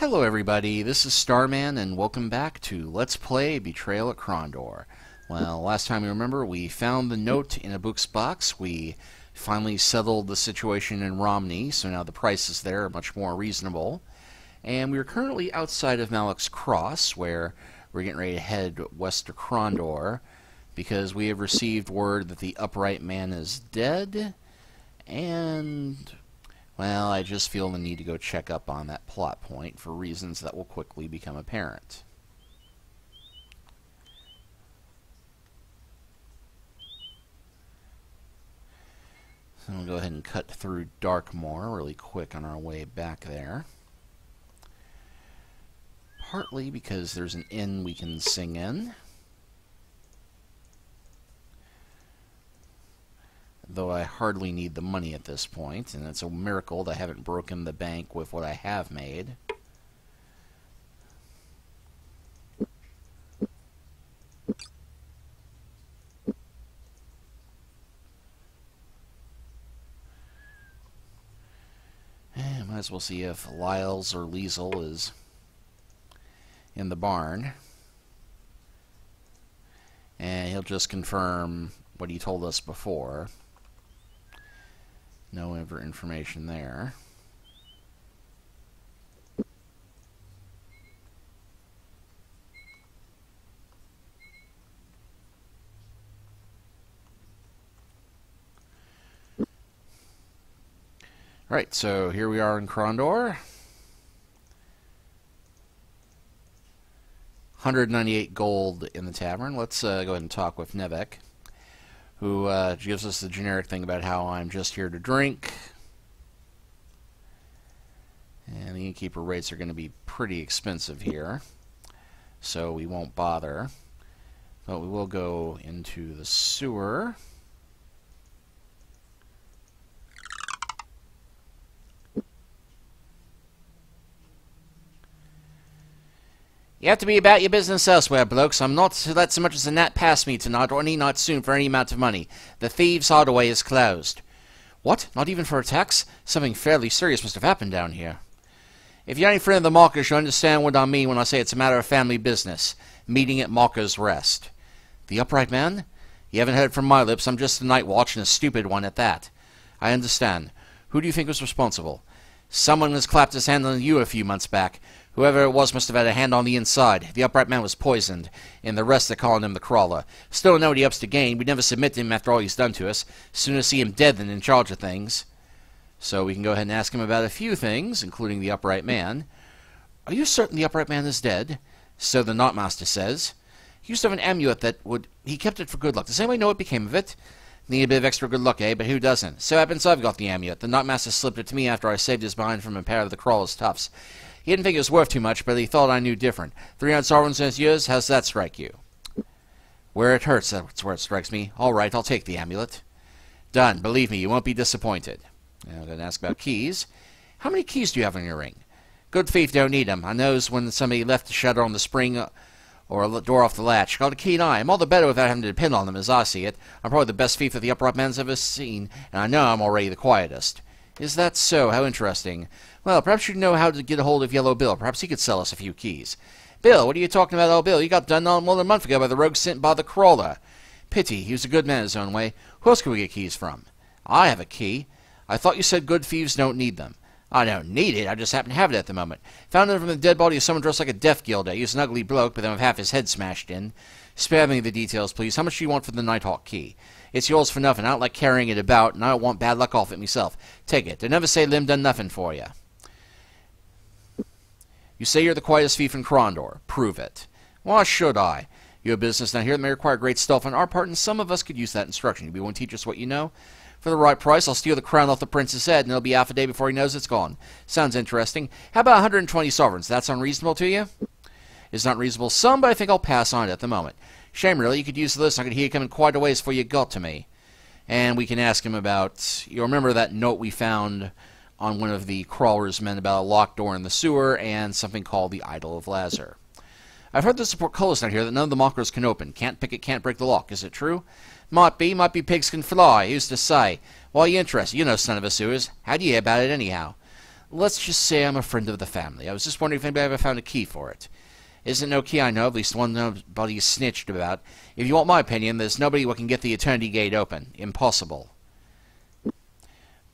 Hello everybody, this is Starman and welcome back to Let's Play Betrayal at Krondor. Well, last time you remember we found the note in a book's box. We finally settled the situation in Romney, so now the prices there are much more reasonable. And we are currently outside of Malak's Cross, where we're getting ready to head west to Krondor, because we have received word that the upright man is dead, and well, I just feel the need to go check up on that plot point for reasons that will quickly become apparent. So we'll go ahead and cut through Darkmoor really quick on our way back there. Partly because there's an inn we can sing in. Though I hardly need the money at this point, and it's a miracle that I haven't broken the bank with what I have made. And might as well see if Lyle's or Liesel is in the barn. And he'll just confirm what he told us before. No other information there. Right, so here we are in Krondor. 198 gold in the tavern. Let's go ahead and talk with Nevek, who gives us the generic thing about how I'm just here to drink. And the innkeeper rates are going to be pretty expensive here, so we won't bother. But we will go into the sewer. You have to be about your business elsewhere, blokes. I'm not to let so much as a gnat pass me tonight, or any night soon, for any amount of money. The thieves' hideaway is closed. What? Not even for a tax? Something fairly serious must have happened down here. If you're any friend of the Markers, you'll understand what I mean when I say it's a matter of family business. Meeting at Markers Rest. The upright man? You haven't heard from my lips. I'm just a night watch, and a stupid one at that. I understand. Who do you think was responsible? Someone has clapped his hand on you a few months back. Whoever it was must have had a hand on the inside. The upright man was poisoned, and the rest are calling him the Crawler. Still don't know what he ups to gain. We'd never submit to him after all he's done to us. Sooner see him dead than in charge of things. So we can go ahead and ask him about a few things, including the upright man. Are you certain the upright man is dead? So the Knotmaster says. He used to have an amulet that would... He kept it for good luck. Does anybody know what became of it? Need a bit of extra good luck, eh? But who doesn't? So happens I've got the amulet. The Knotmaster slipped it to me after I saved his behind from a pair of the Crawler's toughs. He didn't think it was worth too much, but he thought I knew different. 300 sovereigns in his years, how's that strike you? Where it hurts, that's where it strikes me. All right, I'll take the amulet. Done. Believe me, you won't be disappointed. Now I'm going to ask about keys. How many keys do you have on your ring? Good thief don't need them. I knows when somebody left the shutter on the spring or a door off the latch. Got a keen eye. I'm all the better without having to depend on them, as I see it. I'm probably the best thief that the upright man's ever seen, and I know I'm already the quietest. Is that so? How interesting. Well, perhaps you know how to get a hold of Yellow Bill. Perhaps he could sell us a few keys. Bill, what are you talking about, old Bill? You got done not more than a month ago by the rogue sent by the Crawler. Pity, he was a good man his own way. Who else can we get keys from? I have a key. I thought you said good thieves don't need them. I don't need it, I just happen to have it at the moment. Found it from the dead body of someone dressed like a deaf gilder. He was an ugly bloke, but then with half his head smashed in. Spare me the details, please. How much do you want for the Nighthawk key? It's yours for nothing. I don't like carrying it about, and I don't want bad luck off it myself. Take it. They never say Lim done nothing for you. You say you're the quietest thief in Krondor. Prove it. Why should I? You have business down here that may require great stuff on our part, and some of us could use that instruction. You be willing to teach us what you know? For the right price, I'll steal the crown off the prince's head, and it'll be half a day before he knows it's gone. Sounds interesting. How about 120 sovereigns? That's unreasonable to you? It's not reasonable some, but I think I'll pass on it at the moment. Shame, really. You could use the list. I could hear you coming quite a ways before you got to me. And we can ask him about... You remember that note we found on one of the Crawler's men about a locked door in the sewer and something called the Idol of Lazar. I've heard there's a portcullis down here that none of the mockers can open. Can't pick it, can't break the lock. Is it true? Might be pigs can fly. I used to say. Why are you interested? You know son of a sewers. How do you hear about it anyhow? Let's just say I'm a friend of the family. I was just wondering if anybody ever found a key for it. Isn't no key I know, at least one nobody's snitched about. If you want my opinion, there's nobody who can get the Eternity Gate open. Impossible.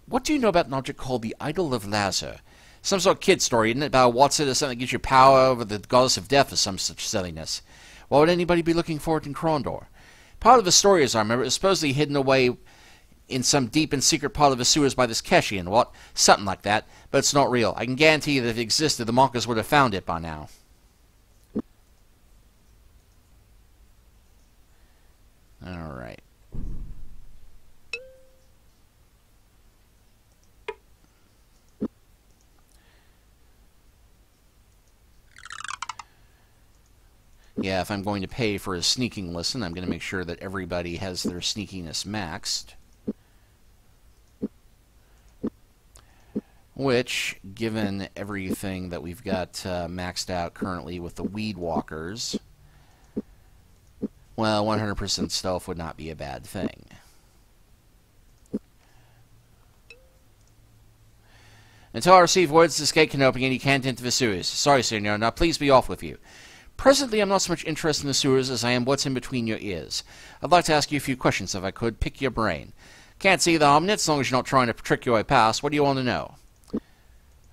What do you know about an object called the Idol of Lazar? Some sort of kid story, isn't it? About what's it or something that gives you power over the goddess of death or some such silliness. Why would anybody be looking for it in Krondor? Part of the story, as I remember, is supposedly hidden away in some deep and secret part of the sewers by this Keshi and what? Something like that, but it's not real. I can guarantee you that if it existed, the mockers would have found it by now. Alright. Yeah, if I'm going to pay for a sneaking listen, I'm going to make sure that everybody has their sneakiness maxed. Which, given everything that we've got maxed out currently with the Weed Walkers, well, 100% stealth would not be a bad thing. Until I receive words this gate can open and you can't enter the sewers. Sorry, senor. Now please be off with you. Presently, I'm not so much interested in the sewers as I am what's in between your ears. I'd like to ask you a few questions if I could. Pick your brain. Can't see the harm in it as long as you're not trying to trick your way past. What do you want to know?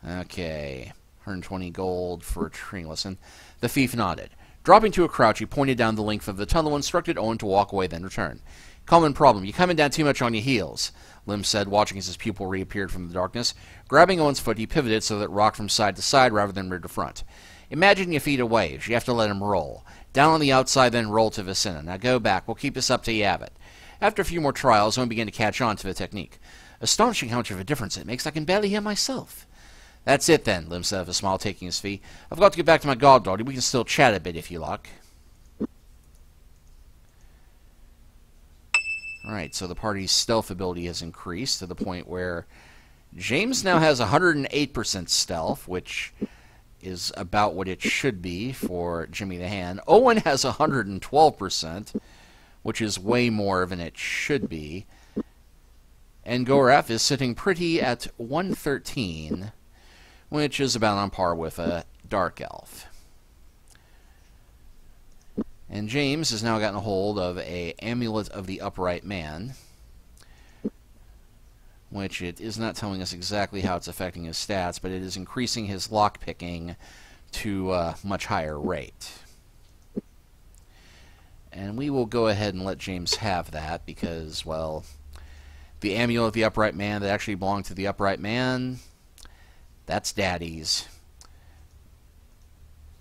Okay. 120 gold for a training lesson. The thief nodded. Dropping to a crouch, he pointed down the length of the tunnel and instructed Owen to walk away, then return. Common problem. You're coming down too much on your heels, Lim said, watching as his pupil reappeared from the darkness. Grabbing Owen's foot, he pivoted so that it rocked from side to side rather than rear to front. Imagine your feet are waves. You have to let them roll. Down on the outside, then roll to the center. Now go back. We'll keep this up till you have it. After a few more trials, Owen began to catch on to the technique. Astonishing how much of a difference it makes. I can barely hear myself. That's it then, Lim said with a smile, taking his fee. I've got to get back to my goddaughter. We can still chat a bit if you like. Alright, so the party's stealth ability has increased to the point where James now has 108% stealth, which is about what it should be for Jimmy the Hand. Owen has 112%, which is way more than it should be. And Goref is sitting pretty at 113, which is about on par with a Dark Elf. And James has now gotten a hold of a Amulet of the Upright Man, which it is not telling us exactly how it's affecting his stats, but it is increasing his lockpicking to a much higher rate. And we will go ahead and let James have that because, well, the Amulet of the Upright Man that actually belonged to the Upright Man, that's Daddy's.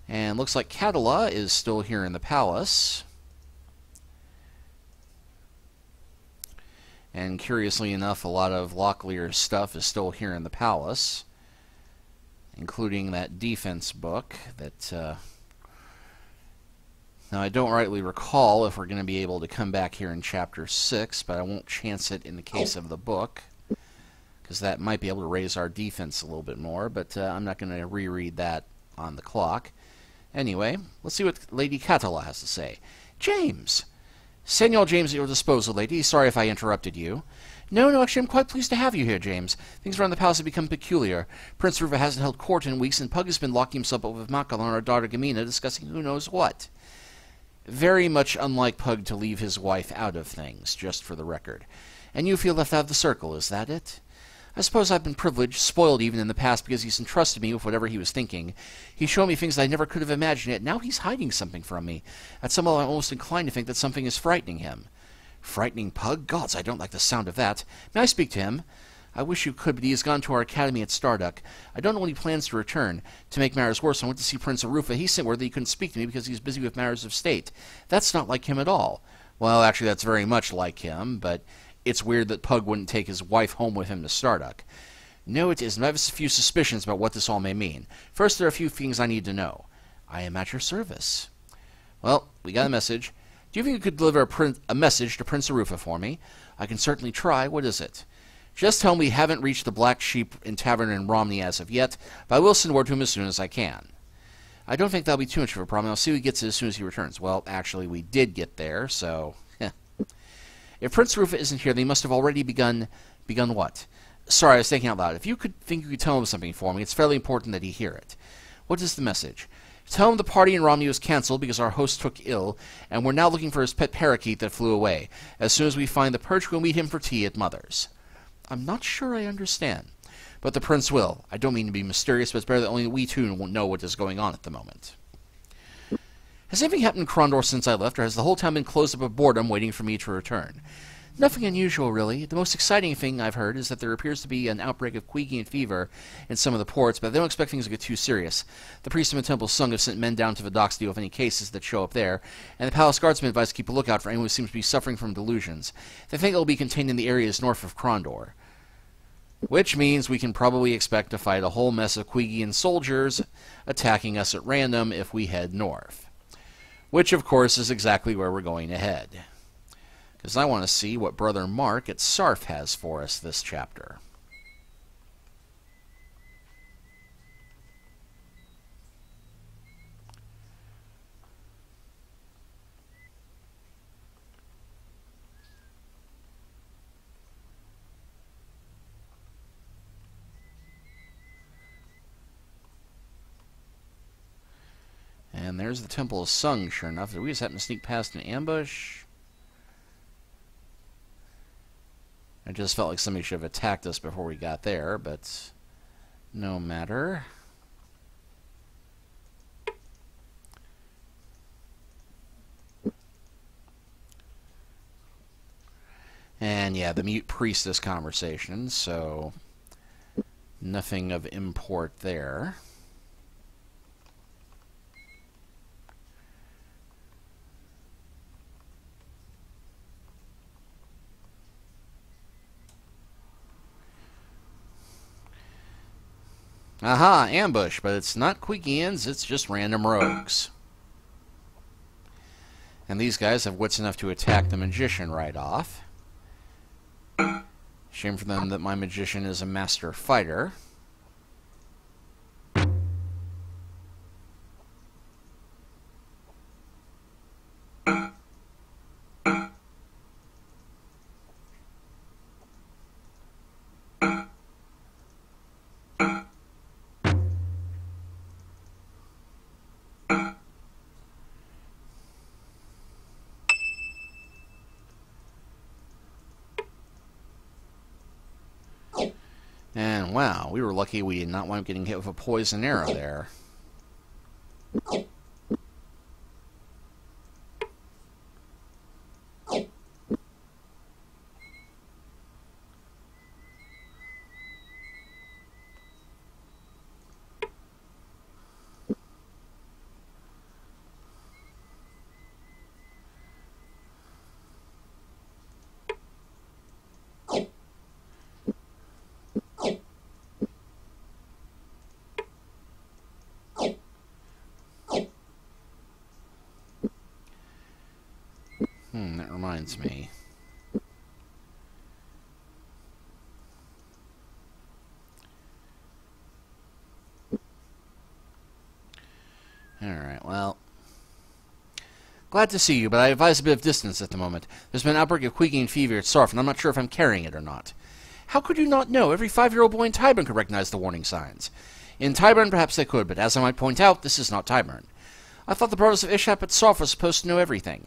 And looks like Catala is still here in the palace. And curiously enough, a lot of Locklear's stuff is still here in the palace, including that defense book that... Now, I don't rightly recall if we're going to be able to come back here in Chapter 6, but I won't chance it in the case of the book, because that might be able to raise our defense a little bit more, but I'm not going to reread that on the clock. Anyway, let's see what Lady Catala has to say. James! Senor James at your disposal, lady. Sorry if I interrupted you. No, actually, I'm quite pleased to have you here, James. Things around the palace have become peculiar. Prince Ruva hasn't held court in weeks, and Pug has been locking himself up with Makala and our daughter Gamina, discussing who knows what. Very much unlike Pug to leave his wife out of things, just for the record. And you feel left out of the circle, is that it? I suppose I've been privileged, spoiled even in the past, because he's entrusted me with whatever he was thinking. He's shown me things I never could have imagined, yet now he's hiding something from me. At some level, I'm almost inclined to think that something is frightening him. Frightening Pug? Gods, I don't like the sound of that. May I speak to him? I wish you could, but he has gone to our academy at Starduck. I don't know when he plans to return. To make matters worse, I went to see Prince Arufa. He sent word that he couldn't speak to me because he's busy with matters of state. That's not like him at all. Well, actually, that's very much like him, but it's weird that Pug wouldn't take his wife home with him to Starduck. No, it isn't. I have a few suspicions about what this all may mean. First, there are a few things I need to know. I am at your service. Well, we got a message. Do you think you could deliver a message to Prince Arufa for me? I can certainly try. What is it? Just tell him we haven't reached the Black Sheep Tavern in Romney as of yet, but I will send word to him as soon as I can. I don't think that'll be too much of a problem. I'll see who gets it as soon as he returns. Well, actually, we did get there, so... If Prince Arufa isn't here, they must have already begun what? Sorry, I was thinking out loud. If you could tell him something for me, it's fairly important that he hear it. What is the message? Tell him the party in Romney was cancelled because our host took ill, and we're now looking for his pet parakeet that flew away. As soon as we find the perch, we'll meet him for tea at Mother's. I'm not sure I understand. But the prince will. I don't mean to be mysterious, but it's better that only we two won't know what is going on at the moment. Has anything happened in Krondor since I left, or has the whole town been closed up of boredom waiting for me to return? Nothing unusual, really. The most exciting thing I've heard is that there appears to be an outbreak of Queegian fever in some of the ports, but they don't expect things to get too serious. The priests in the temple Sung have sent men down to the docks to deal with any cases that show up there, and the palace guardsmen advise to keep a lookout for anyone who seems to be suffering from delusions. They think it will be contained in the areas north of Krondor. Which means we can probably expect to fight a whole mess of Queegian soldiers attacking us at random if we head north. Which, of course, is exactly where we're going to head. Because I want to see what Brother Marc at Sarth has for us this chapter. And there's the Temple of Sung, sure enough. Did we just happen to sneak past an ambush? I just felt like somebody should have attacked us before we got there, but no matter. And yeah, the mute priestess conversation, so nothing of import there. Aha, ambush, but it's not Queegians, it's just random rogues. And these guys have wits enough to attack the magician right off. Shame for them that my magician is a master fighter. And wow, we were lucky we did not wind up getting hit with a poison arrow there. That reminds me. Alright, well. Glad to see you, but I advise a bit of distance at the moment. There's been an outbreak of Queegian fever at Sarth, and I'm not sure if I'm carrying it or not. How could you not know? Every 5-year-old boy in Tyburn could recognize the warning signs. In Tyburn, perhaps they could, but as I might point out, this is not Tyburn. I thought the brothers of Ishap at Sarth were supposed to know everything.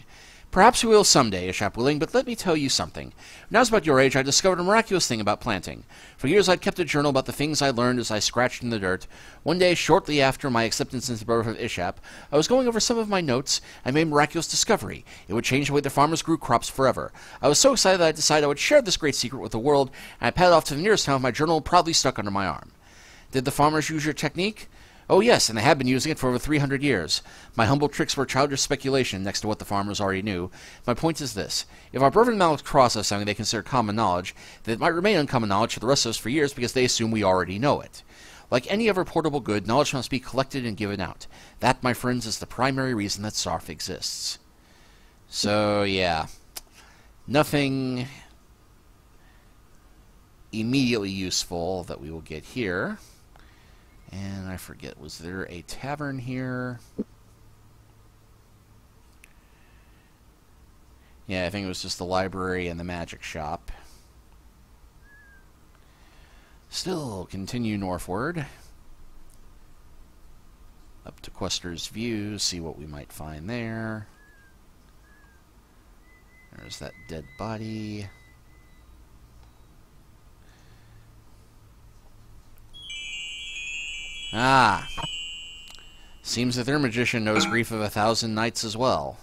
Perhaps we will someday, Ishap willing, but let me tell you something. When I was about your age, I discovered a miraculous thing about planting. For years I'd kept a journal about the things I learned as I scratched in the dirt. One day, shortly after my acceptance into the Brotherhood of Ishap, I was going over some of my notes. I made a miraculous discovery. It would change the way the farmers grew crops forever. I was so excited that I decided I would share this great secret with the world, and I padded off to the nearest town with my journal proudly stuck under my arm. Did the farmers use your technique? Oh yes, and they have been using it for over 300 years. My humble tricks were childish speculation next to what the farmers already knew. My point is this. If our brother Malak cross us something they consider common knowledge, then it might remain uncommon knowledge for the rest of us for years because they assume we already know it. Like any other portable good, knowledge must be collected and given out. That, my friends, is the primary reason that Sarth exists. So, yeah. Nothing immediately useful that we will get here. And I forget, was there a tavern here? Yeah, I think it was just the library and the magic shop. Still continue northward. Up to Questor's View, see what we might find there. There's that dead body. Ah! Seems that their magician knows Grief of 1,000 Nights as well.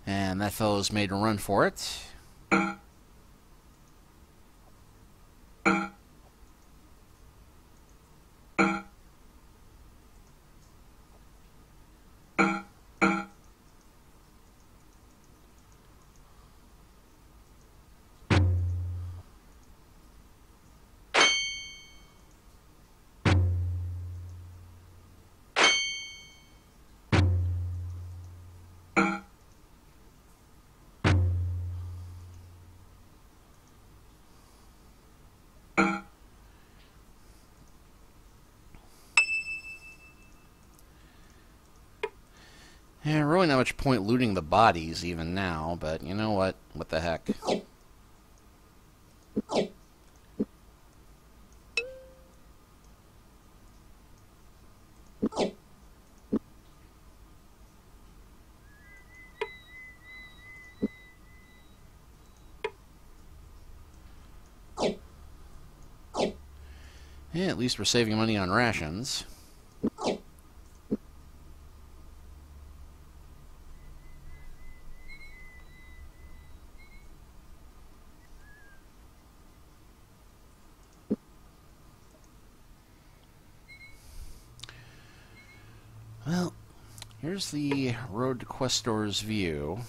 And that fellow's made a run for it. Yeah, really not much point looting the bodies even now, but you know what? What the heck? Yeah, at least we're saving money on rations. Well, here's the road to Questor's View.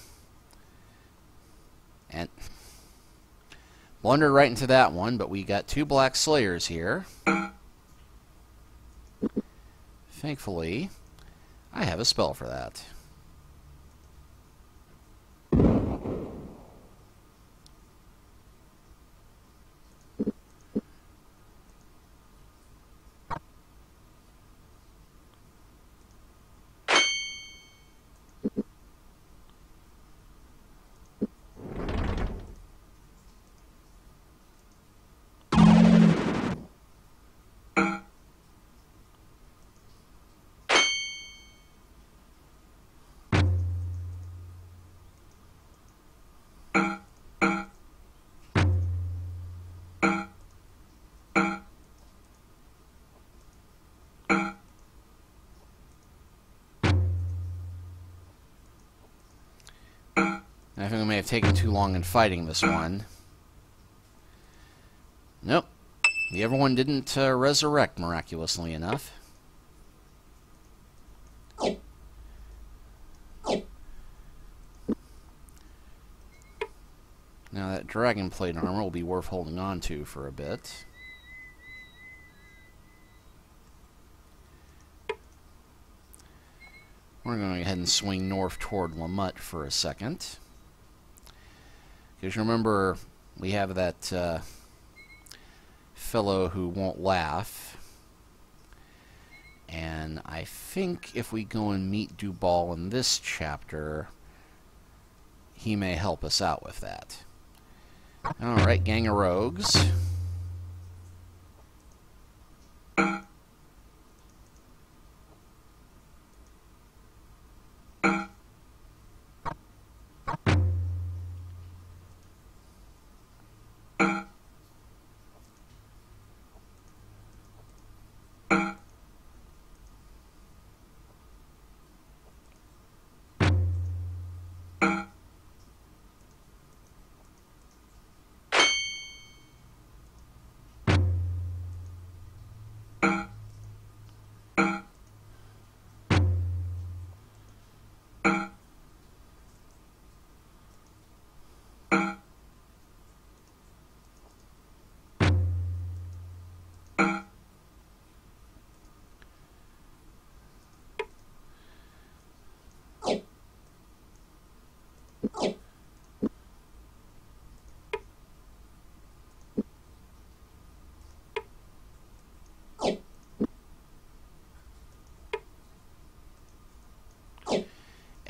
And blundered right into that one, but we got 2 Black Slayers here. Thankfully, I have a spell for that. I think we may have taken too long in fighting this one. Nope. The other one didn't resurrect, miraculously enough. Now that dragon plate armor will be worth holding on to for a bit. We're going to go ahead and swing north toward LaMut for a second. Because remember, we have that fellow who won't laugh. And I think if we go and meet Dubal in this chapter, he may help us out with that. Alright, gang of rogues.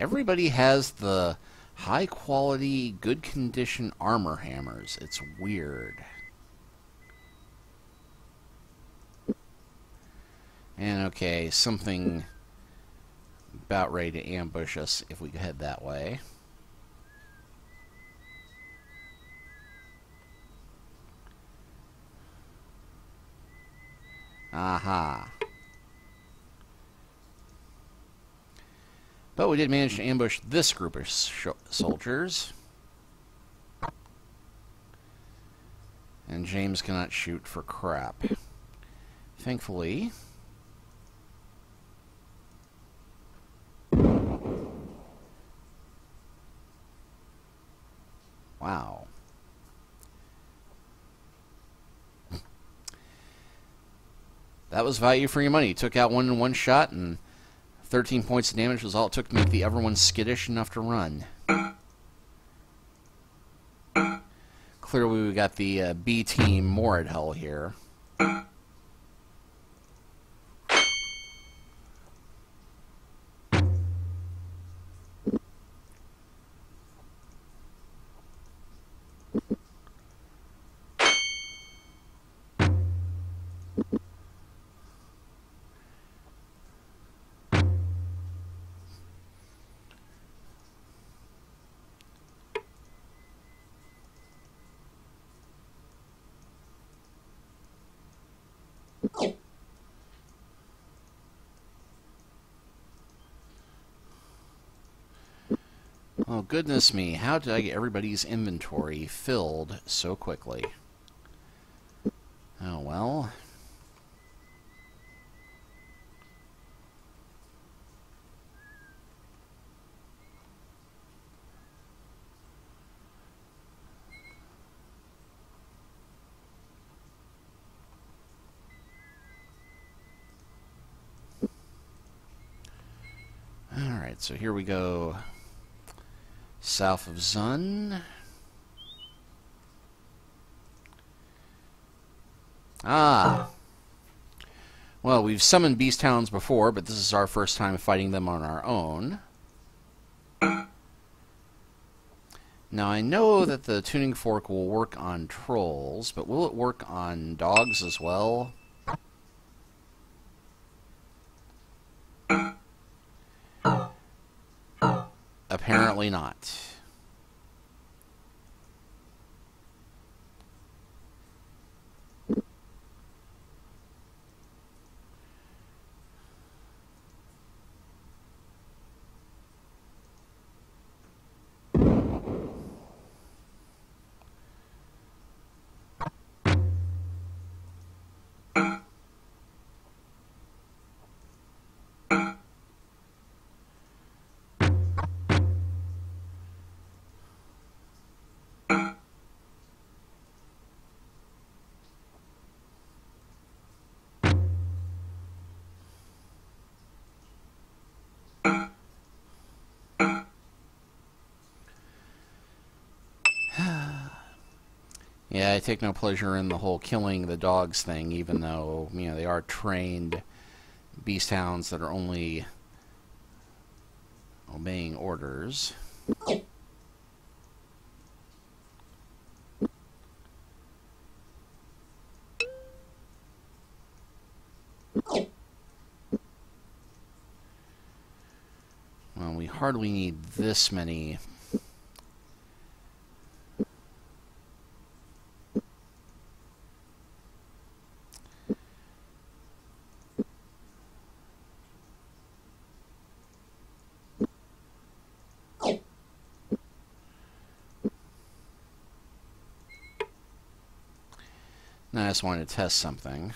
Everybody has the high quality, good condition armor hammers. It's weird. And okay, something about ready to ambush us if we head that way. Aha. But we did manage to ambush this group of soldiers. And James cannot shoot for crap. Thankfully. Wow. That was value for your money. You took out one in one shot, and 13 points of damage was all it took to make the other one skittish enough to run. Clearly we got the B team more at hell here. Oh, goodness me. How did I get everybody's inventory filled so quickly? Oh, well. Alright, so here we go. South of Zun. Ah. Well, we've summoned beast hounds before, but this is our first time fighting them on our own. Now, I know that the tuning fork will work on trolls, but will it work on dogs as well? Apparently not. Yeah, I take no pleasure in the whole killing the dogs thing, even though, you know, they are trained beast hounds that are only obeying orders. Well, we hardly need this many. I just wanted to test something.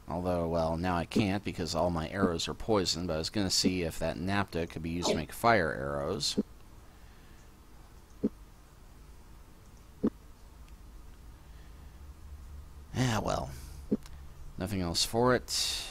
Although, well, now I can't because all my arrows are poisoned, but I was going to see if that napta could be used to make fire arrows. Ah, well. Nothing else for it.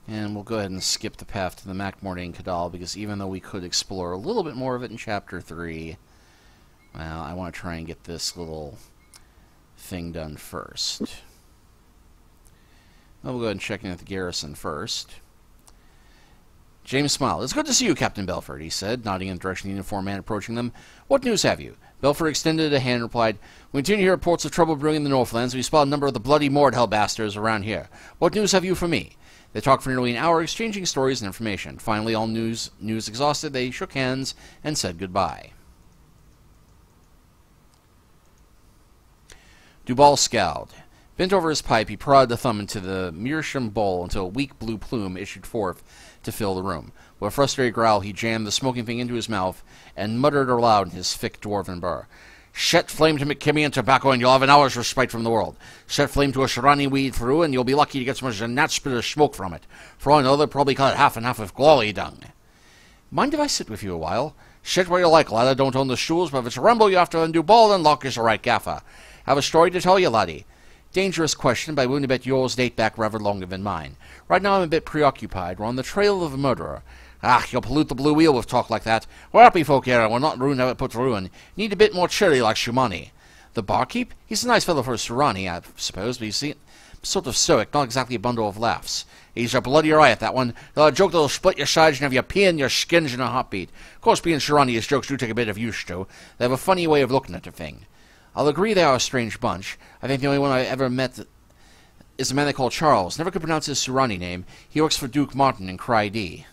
And we'll go ahead and skip the path to the Macmordain Cadal, because even though we could explore a little bit more of it in Chapter 3, well, I want to try and get this little thing done first. Well, we'll go ahead and check in at the garrison first. James smiled. "It's good to see you, Captain Belford," he said, nodding in the direction of the uniformed man approaching them. "What news have you?" Belford extended a hand and replied, "We continue to hear reports of trouble brewing in the Northlands. We spot a number of the bloody Mordhell bastards around here. What news have you for me?" They talked for nearly an hour, exchanging stories and information. Finally, all news exhausted, they shook hands and said goodbye. Dubal scowled. Bent over his pipe, he prodded a thumb into the meerschaum bowl until a weak blue plume issued forth to fill the room. With a frustrated growl, he jammed the smoking thing into his mouth and muttered aloud in his thick dwarven burr. "Set flame to McKimmy and tobacco, and you'll have an hour's respite from the world. Set flame to a Sharani weed through, and you'll be lucky to get so much as a gnat's bit of smoke from it. For all I know, they'll probably cut it half and half with glally dung. Mind if I sit with you a while? Sit where you like, lad. I don't own the shoes, but if it's a rumble you have to undo ball, then Locke is a right gaffer. Have a story to tell you, laddie." Dangerous question, but I wouldn't bet yours date back rather longer than mine. Right now I'm a bit preoccupied. We're on the trail of a murderer. Ah, you'll pollute the blue wheel with talk like that. We're happy folk here, and we're not ruined how it put to ruin. Need a bit more chili like Shumani. The barkeep? He's a nice fellow for a Surani, I suppose, but he's sort of stoic, not exactly a bundle of laughs. He's a bloody riot, that one. A joke that'll split your sides and have you peeing your skins in a heartbeat. Of course, being Surani, his jokes do take a bit of use to. They have a funny way of looking at a thing. I'll agree they are a strange bunch. I think the only one I ever met is a man they call Charles. Never could pronounce his Surani name. He works for Duke Martin in Cry-D.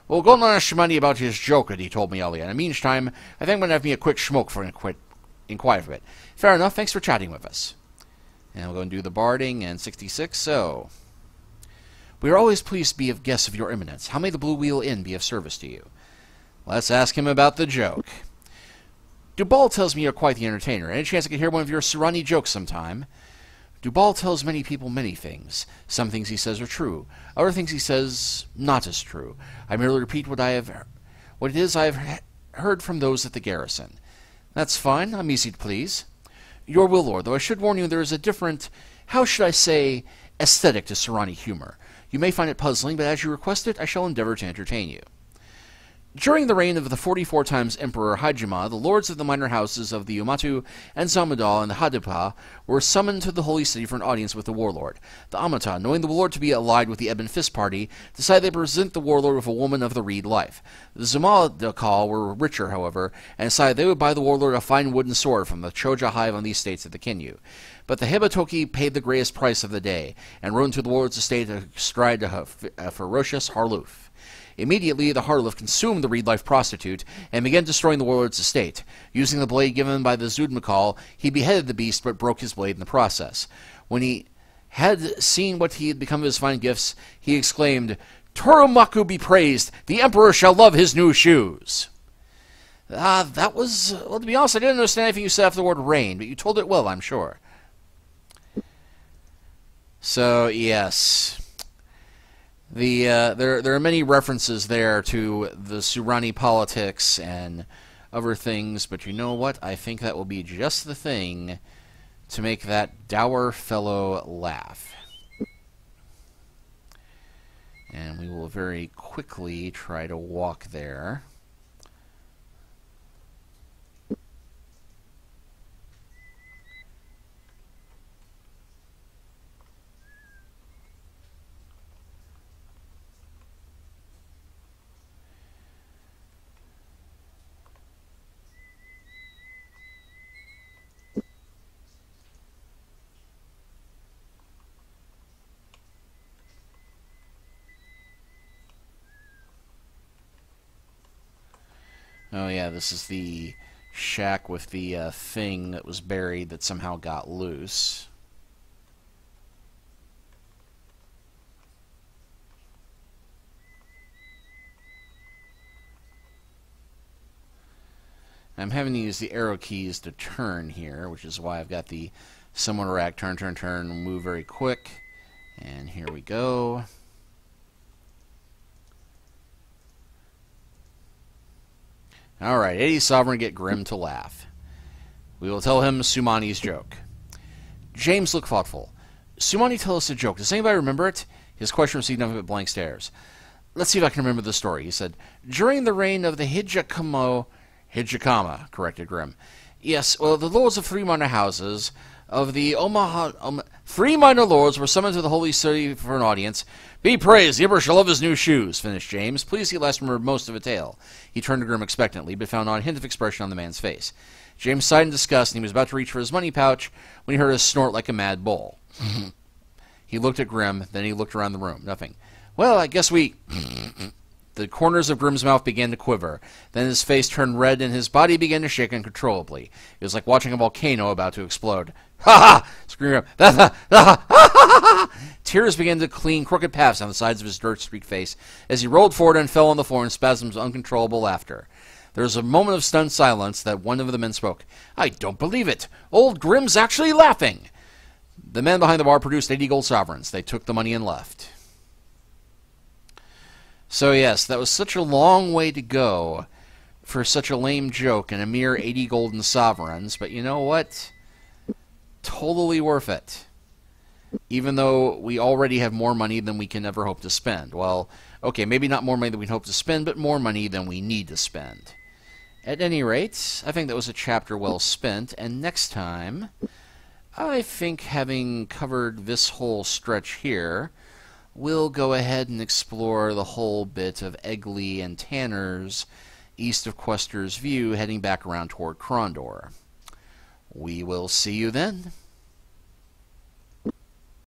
"Well, go on Shumani about his joke," he told me earlier. In the meantime, I think I'm going to have me a quick smoke for inquire for it. Fair enough. Thanks for chatting with us. And we'll go and do the barding and 66. So, "We are always pleased to be of guests of your eminence. How may the Blue Wheel Inn be of service to you?" Let's ask him about the joke. "Dubal tells me you're quite the entertainer. Any chance I could hear one of your Surani jokes sometime?" Dubal tells many people many things. Some things he says are true. Other things he says not as true. I merely repeat what it is I have heard from those at the garrison. That's fine. I'm easy to please. Your will, Lord, though I should warn you there is a different, how should I say, aesthetic to Surani humor. You may find it puzzling, but as you request it, I shall endeavor to entertain you. During the reign of the 44 times Emperor Hajima, the lords of the minor houses of the Umatu and Zamudal and the Hadipa were summoned to the holy city for an audience with the warlord. The Amata, knowing the warlord to be allied with the Ebon Fist party, decided they present the warlord with a woman of the reed life. The Zamadakal were richer, however, and decided they would buy the warlord a fine wooden sword from the Choja hive on the estates of the Kinyu. But the Hibatoki paid the greatest price of the day, and rode into the warlord's estate astride a ferocious Harloof. Immediately, the Harloof consumed the reed-life prostitute and began destroying the warlord's estate. Using the blade given by the Zudmakal, he beheaded the beast but broke his blade in the process. When he had seen what he had become of his fine gifts, he exclaimed, "Torumaku be praised! The Emperor shall love his new shoes!" That was, well, to be honest, I didn't understand anything you said after the word rain, but you told it well, I'm sure. So, yes. There are many references there to the Surani politics and other things, but you know what? I think that will be just the thing to make that dour fellow laugh. And we will very quickly try to walk there. Oh yeah, this is the shack with the thing that was buried that somehow got loose. I'm having to use the arrow keys to turn here, which is why I've got the similar rack, turn, turn, turn, move very quick. And here we go. Alright, 80 Sovereign get Grim to laugh. We will tell him Sumani's joke. James looked thoughtful. Sumani, tell us a joke. Does anybody remember it? His question received nothing but blank stares. Let's see if I can remember the story, he said. During the reign of the Hijakama, corrected Grim. Yes, well, the lords of 3 minor houses of the Omaha... 3 minor lords were summoned to the holy city for an audience. Be praised, the emperor shall love his new shoes, finished James. Pleased he at last remembered most of a tale. He turned to Grim expectantly, but found not a hint of expression on the man's face. James sighed in disgust, and he was about to reach for his money pouch when he heard a snort like a mad bull. He looked at Grim, then he looked around the room. Nothing. Well, I guess we... The corners of Grim's mouth began to quiver. Then his face turned red and his body began to shake uncontrollably. It was like watching a volcano about to explode. Ha ha! Screamed Grim. Tears began to clean crooked paths down the sides of his dirt-streaked face as he rolled forward and fell on the floor in spasms of uncontrollable laughter. There was a moment of stunned silence that one of the men spoke. I don't believe it! Old Grim's actually laughing! The men behind the bar produced 80 gold sovereigns. They took the money and left. So yes, that was such a long way to go for such a lame joke and a mere 80 golden sovereigns, but you know what? Totally worth it. Even though we already have more money than we can ever hope to spend. Well, okay, maybe not more money than we hope to spend, but more money than we need to spend. At any rate, I think that was a chapter well spent, and next time, I think having covered this whole stretch here, we'll go ahead and explore the whole bit of Egley and Tanner's east of Quester's View, heading back around toward Krondor. We will see you then.